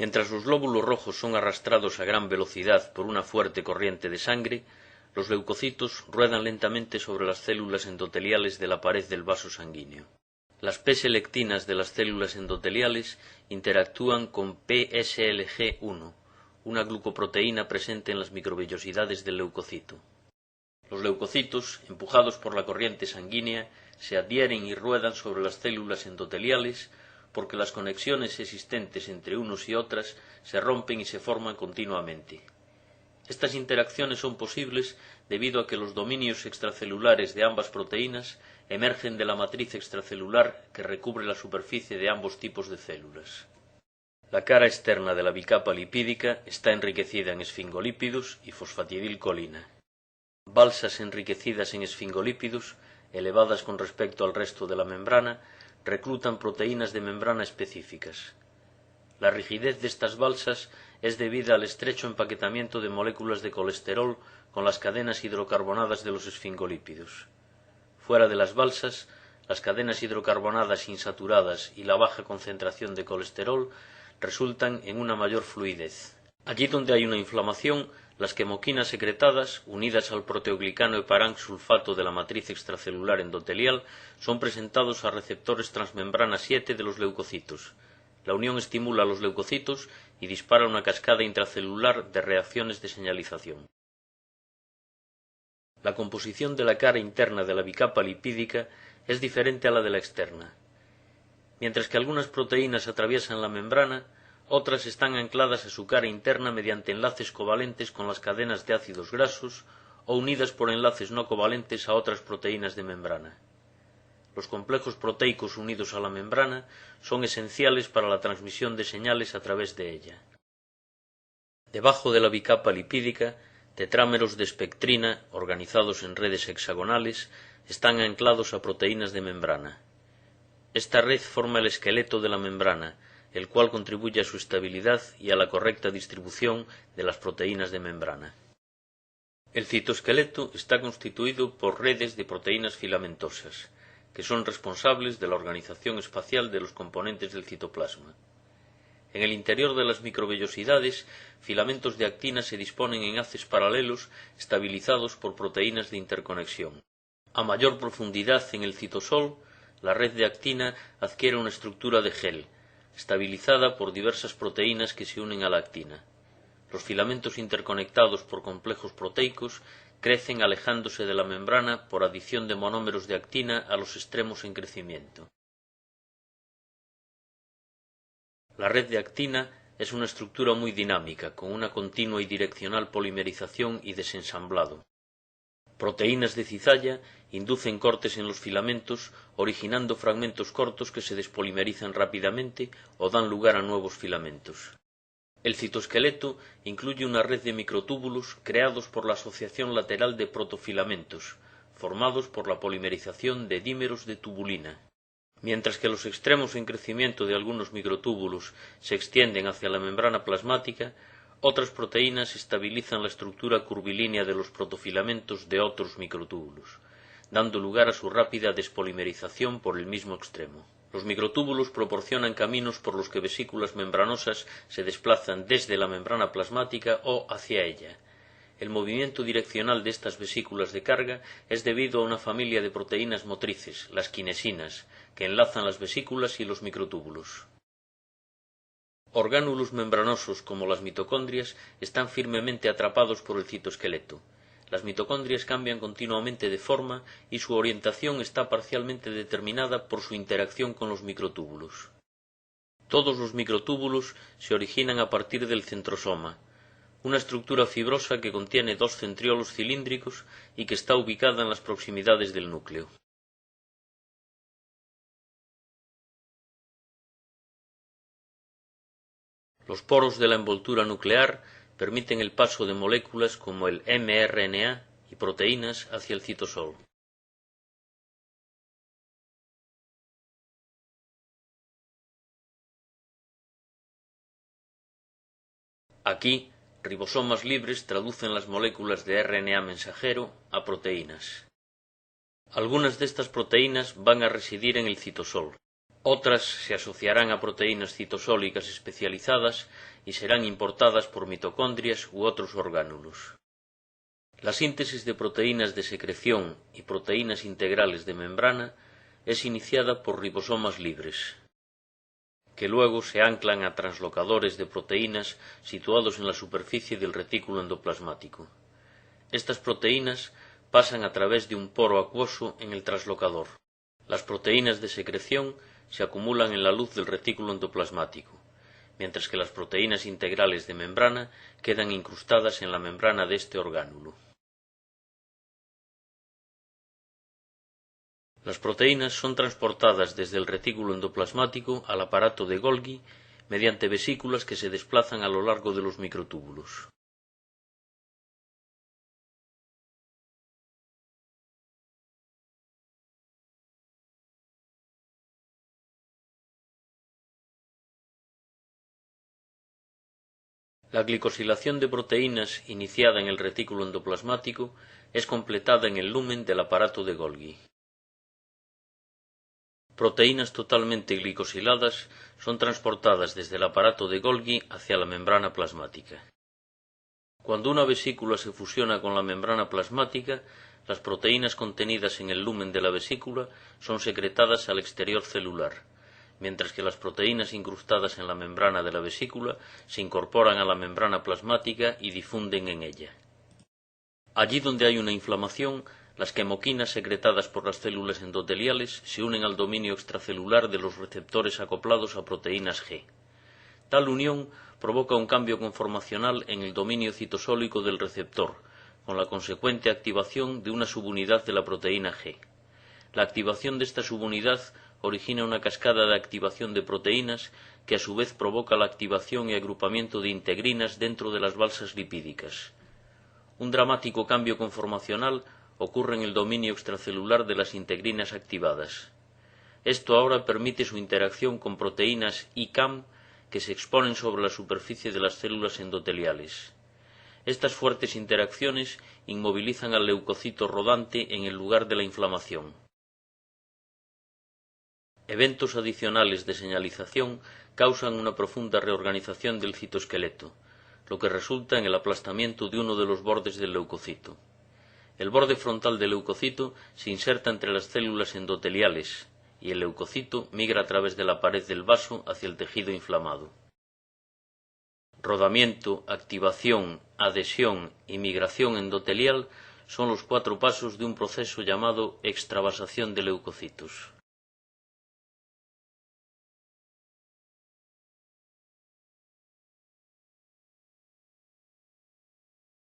Mientras los glóbulos rojos son arrastrados a gran velocidad por una fuerte corriente de sangre, los leucocitos ruedan lentamente sobre las células endoteliales de la pared del vaso sanguíneo. Las P-selectinas de las células endoteliales interactúan con PSLG1, una glucoproteína presente en las microvellosidades del leucocito. Los leucocitos, empujados por la corriente sanguínea, se adhieren y ruedan sobre las células endoteliales porque las conexiones existentes entre unos y otras se rompen y se forman continuamente. Estas interacciones son posibles debido a que los dominios extracelulares de ambas proteínas emergen de la matriz extracelular que recubre la superficie de ambos tipos de células. La cara externa de la bicapa lipídica está enriquecida en esfingolípidos y fosfatidilcolina. Balsas enriquecidas en esfingolípidos, elevadas con respecto al resto de la membrana, reclutan proteínas de membrana específicas. La rigidez de estas balsas es debida al estrecho empaquetamiento de moléculas de colesterol con las cadenas hidrocarbonadas de los esfingolípidos. Fuera de las balsas, las cadenas hidrocarbonadas insaturadas y la baja concentración de colesterol resultan en una mayor fluidez. Allí donde hay una inflamación, las quemoquinas secretadas, unidas al proteoglicano heparán sulfato de la matriz extracelular endotelial, son presentados a receptores transmembrana 7 de los leucocitos. La unión estimula a los leucocitos y dispara una cascada intracelular de reacciones de señalización. La composición de la cara interna de la bicapa lipídica es diferente a la de la externa. Mientras que algunas proteínas atraviesan la membrana, otras están ancladas a su cara interna mediante enlaces covalentes con las cadenas de ácidos grasos o unidas por enlaces no covalentes a otras proteínas de membrana. Los complejos proteicos unidos a la membrana son esenciales para la transmisión de señales a través de ella. Debajo de la bicapa lipídica, tetrámeros de espectrina, organizados en redes hexagonales, están anclados a proteínas de membrana. Esta red forma el esqueleto de la membrana, el cual contribuye a su estabilidad y a la correcta distribución de las proteínas de membrana. El citoesqueleto está constituido por redes de proteínas filamentosas, que son responsables de la organización espacial de los componentes del citoplasma. En el interior de las microvellosidades, filamentos de actina se disponen en haces paralelos estabilizados por proteínas de interconexión. A mayor profundidad en el citosol, la red de actina adquiere una estructura de gel, estabilizada por diversas proteínas que se unen a la actina. Los filamentos interconectados por complejos proteicos crecen alejándose de la membrana por adición de monómeros de actina a los extremos en crecimiento. La red de actina es una estructura muy dinámica, con una continua y direccional polimerización y desensamblado. Proteínas de cizalla inducen cortes en los filamentos, originando fragmentos cortos que se despolimerizan rápidamente o dan lugar a nuevos filamentos. El citoesqueleto incluye una red de microtúbulos creados por la asociación lateral de protofilamentos, formados por la polimerización de dímeros de tubulina. Mientras que los extremos en crecimiento de algunos microtúbulos se extienden hacia la membrana plasmática, otras proteínas estabilizan la estructura curvilínea de los protofilamentos de otros microtúbulos, dando lugar a su rápida despolimerización por el mismo extremo. Los microtúbulos proporcionan caminos por los que vesículas membranosas se desplazan desde la membrana plasmática o hacia ella. El movimiento direccional de estas vesículas de carga es debido a una familia de proteínas motrices, las quinesinas, que enlazan las vesículas y los microtúbulos. Orgánulos membranosos como las mitocondrias están firmemente atrapados por el citoesqueleto. Las mitocondrias cambian continuamente de forma y su orientación está parcialmente determinada por su interacción con los microtúbulos. Todos los microtúbulos se originan a partir del centrosoma, una estructura fibrosa que contiene dos centriolos cilíndricos y que está ubicada en las proximidades del núcleo. Los poros de la envoltura nuclear permiten el paso de moléculas como el mRNA y proteínas hacia el citosol. Aquí, ribosomas libres traducen las moléculas de RNA mensajero a proteínas. Algunas de estas proteínas van a residir en el citosol. Otras se asociarán a proteínas citosólicas especializadas y serán importadas por mitocondrias u otros orgánulos. La síntesis de proteínas de secreción y proteínas integrales de membrana es iniciada por ribosomas libres, que luego se anclan a translocadores de proteínas situados en la superficie del retículo endoplasmático. Estas proteínas pasan a través de un poro acuoso en el translocador. Las proteínas de secreción se acumulan en la luz del retículo endoplasmático, mientras que las proteínas integrales de membrana quedan incrustadas en la membrana de este orgánulo. Las proteínas son transportadas desde el retículo endoplasmático al aparato de Golgi mediante vesículas que se desplazan a lo largo de los microtúbulos. La glicosilación de proteínas iniciada en el retículo endoplasmático es completada en el lumen del aparato de Golgi. Proteínas totalmente glicosiladas son transportadas desde el aparato de Golgi hacia la membrana plasmática. Cuando una vesícula se fusiona con la membrana plasmática, las proteínas contenidas en el lumen de la vesícula son secretadas al exterior celular, mientras que las proteínas incrustadas en la membrana de la vesícula se incorporan a la membrana plasmática y difunden en ella. Allí donde hay una inflamación, las quemoquinas secretadas por las células endoteliales se unen al dominio extracelular de los receptores acoplados a proteínas G. Tal unión provoca un cambio conformacional en el dominio citosólico del receptor, con la consecuente activación de una subunidad de la proteína G. La activación de esta subunidad origina una cascada de activación de proteínas que a su vez provoca la activación y agrupamiento de integrinas dentro de las balsas lipídicas. Un dramático cambio conformacional ocurre en el dominio extracelular de las integrinas activadas. Esto ahora permite su interacción con proteínas ICAM que se exponen sobre la superficie de las células endoteliales. Estas fuertes interacciones inmovilizan al leucocito rodante en el lugar de la inflamación. Eventos adicionales de señalización causan una profunda reorganización del citoesqueleto, lo que resulta en el aplastamiento de uno de los bordes del leucocito. El borde frontal del leucocito se inserta entre las células endoteliales y el leucocito migra a través de la pared del vaso hacia el tejido inflamado. Rodamiento, activación, adhesión y migración endotelial son los 4 pasos de un proceso llamado extravasación de leucocitos.